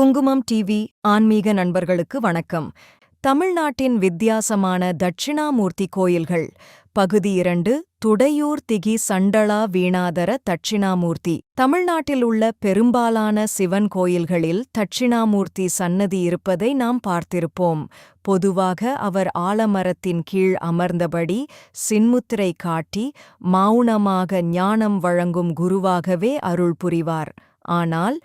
குங்குமம் டிவி ஆன்மீக நண்பர்களுக்கு வணக்கம். தமிழ்நாட்டின் வித்தியாசமான தட்சிணாமூர்த்தி கோயில்கள் பகுதி 2. துடையூர் திகி சண்டளா வீணாதர தட்சிணாமூர்த்தி. தமிழ்நாட்டில் உள்ள பெரும்பாலான சிவன் கோயில்களில் தட்சிணாமூர்த்தி சன்னதி இருப்பதை நாம் பார்த்திருப்போம். பொதுவாக அவர் ஆலமரத்தின் கீழ் அமர்ந்தபடி சின்முத்திரை காட்டி மௌனமாக ஞானம் வழங்கும் குருவாகவே அருள் புரிவார். ஆனால்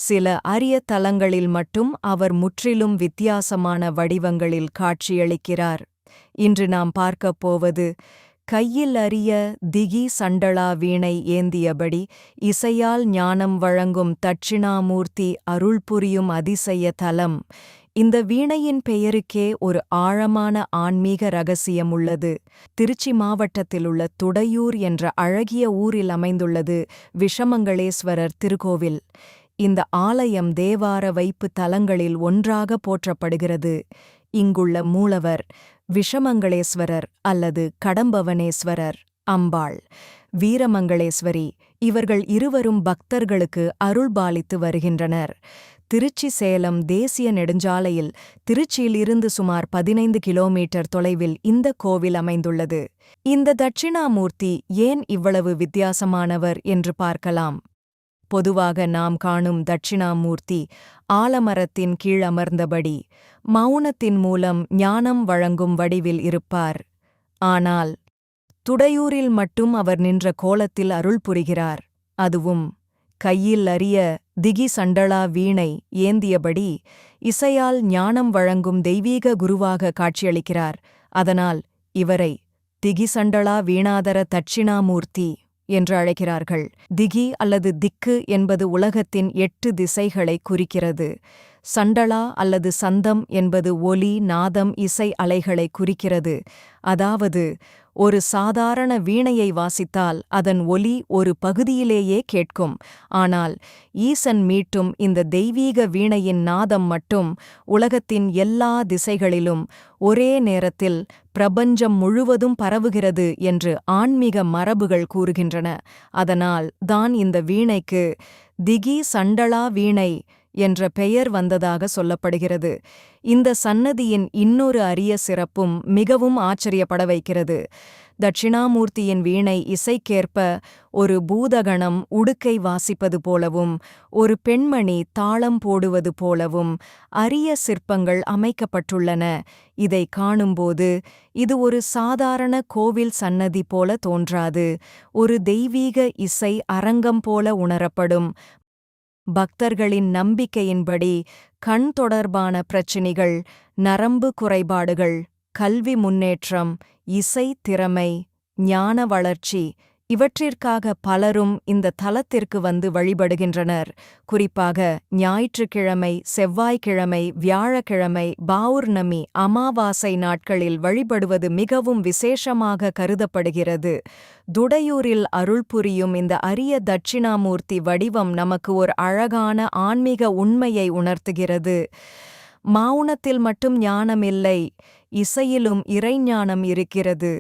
சில அரிய தலங்களில் மட்டும் அவர் முற்றிலும் வித்தியாசமான வடிவங்களில் காட்சியளிக்கிறார். இன்று நாம் பார்க்கப் போவது கையில் அரிய திகி சண்டளா வீணை ஏந்தியபடி இசையால் ஞானம் வழங்கும் தட்சிணாமூர்த்தி அருள் புரியும் அதிசய தலம். இந்த வீணையின் பெயருக்கே ஒரு ஆழமான ஆன்மீக ரகசியம் உள்ளது. திருச்சி மாவட்டத்திலுள்ள துடையூர் என்ற அழகிய ஊரில் அமைந்துள்ளது விஷமங்களேஸ்வரர் திருக்கோவில். இந்த ஆலயம் தேவார வைப்பு தலங்களில் ஒன்றாக போற்றப்படுகிறது. இங்குள்ள மூலவர் விஷமங்களேஸ்வரர் அல்லது கடம்பவனேஸ்வரர், அம்பாள் வீரமங்களேஸ்வரி, இவர்கள் இருவரும் பக்தர்களுக்கு அருள்பாலித்து வருகின்றனர். திருச்சி சேலம் தேசிய நெடுஞ்சாலையில் திருச்சியிலிருந்து சுமார் 15 கிலோமீட்டர் தொலைவில் இந்த கோவில் அமைந்துள்ளது. இந்த தட்சிணாமூர்த்தி ஏன் இவ்வளவு வித்தியாசமானவர் என்று பார்க்கலாம். பொதுவாக நாம் காணும் தட்சிணாமூர்த்தி ஆலமரத்தின் கீழ் அமர்ந்தபடி மௌனத்தின் மூலம் ஞானம் வழங்கும் வடிவில் இருப்பார். ஆனால் துடையூரில் மட்டும் அவர் நின்ற கோலத்தில் அருள் புரிகிறார். அதுவும் கையில் அரிய திகி சண்டளா வீணை ஏந்தியபடி இசையால் ஞானம் வழங்கும் தெய்வீக குருவாக காட்சியளிக்கிறார். அதனால் இவரை திகி சண்டளா வீணாதர தட்சிணாமூர்த்தி என்று அழைக்கிறார்கள். திகி அல்லது திக்கு என்பது உலகத்தின் 8 திசைகளை குறிக்கிறது. சண்டளா அல்லது சந்தம் என்பது ஒலி, நாதம், இசை அலைகளை குறிக்கிறது. அதாவது ஒரு சாதாரண வீணையை வாசித்தால் அதன் ஒலி ஒரு பகுதியிலேயே கேட்கும். ஆனால் ஈசன் மீட்டும் இந்த தெய்வீக வீணையின் நாதம் மட்டும் உலகத்தின் எல்லா திசைகளிலும் ஒரே நேரத்தில் பிரபஞ்சம் முழுவதும் பரவுகிறது என்று ஆன்மீக மரபுகள் கூறுகின்றன. அதனால் தான் இந்த வீணைக்கு திகி சண்டளா வீணை என்ற பெயர் வந்ததாக சொல்லப்படுகிறது. இந்த சன்னதியின் இன்னொரு அரிய சிறப்பும் மிகவும் ஆச்சரியப்பட வைக்கிறது. தட்சிணாமூர்த்தியின் வீணை இசைக்கேற்ப ஒரு பூதகணம் உடுக்கை வாசிப்பது போலவும் ஒரு பெண்மணி தாளம் போடுவது போலவும் அரிய சிற்பங்கள் அமைக்கப்பட்டுள்ளன. இதை காணும்போது இது ஒரு சாதாரண கோவில் சன்னதி போல தோன்றாது, ஒரு தெய்வீக இசை அரங்கம் போல உணரப்படும். பக்தர்களின் நம்பிக்கையின்படி கண் தொடர்பான பிரச்சினைகள், நரம்பு குறைபாடுகள், கல்வி முன்னேற்றம், இசை திறமை, ஞான வளர்ச்சி இவற்றிற்காக பலரும் இந்த தலத்திற்கு வந்து வழிபடுகின்றனர். குறிப்பாக ஞாயிற்றுக்கிழமை, செவ்வாய்க்கிழமை, வியாழக்கிழமை, பௌர்ணமி, அமாவாசை நாட்களில் வழிபடுவது மிகவும் விசேஷமாக கருதப்படுகிறது. துடையூரில் அருள் புரியும் இந்த அரிய தட்சிணாமூர்த்தி வடிவம் நமக்கு ஒரு அழகான ஆன்மீக உண்மையை உணர்த்துகிறது. மௌனத்தில் மட்டும் ஞானமில்லை, இசையிலும் இறைஞானம் இருக்கிறது.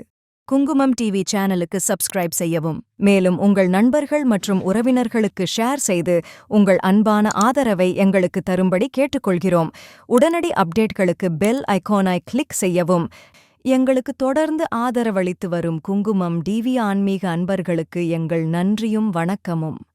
குங்குமம் டிவி சேனலுக்கு சப்ஸ்கிரைப் செய்யவும். மேலும் உங்கள் நண்பர்கள் மற்றும் உறவினர்களுக்கு ஷேர் செய்து உங்கள் அன்பான ஆதரவை எங்களுக்கு தரும்படி கேட்டுக்கொள்கிறோம். உடனடி அப்டேட்களுக்கு பெல் ஐகானை கிளிக் செய்யவும். எங்களுக்கு தொடர்ந்து ஆதரவளித்து வரும் குங்குமம் டிவி ஆன்மீக அன்பர்களுக்கு எங்கள் நன்றியும் வணக்கமும்.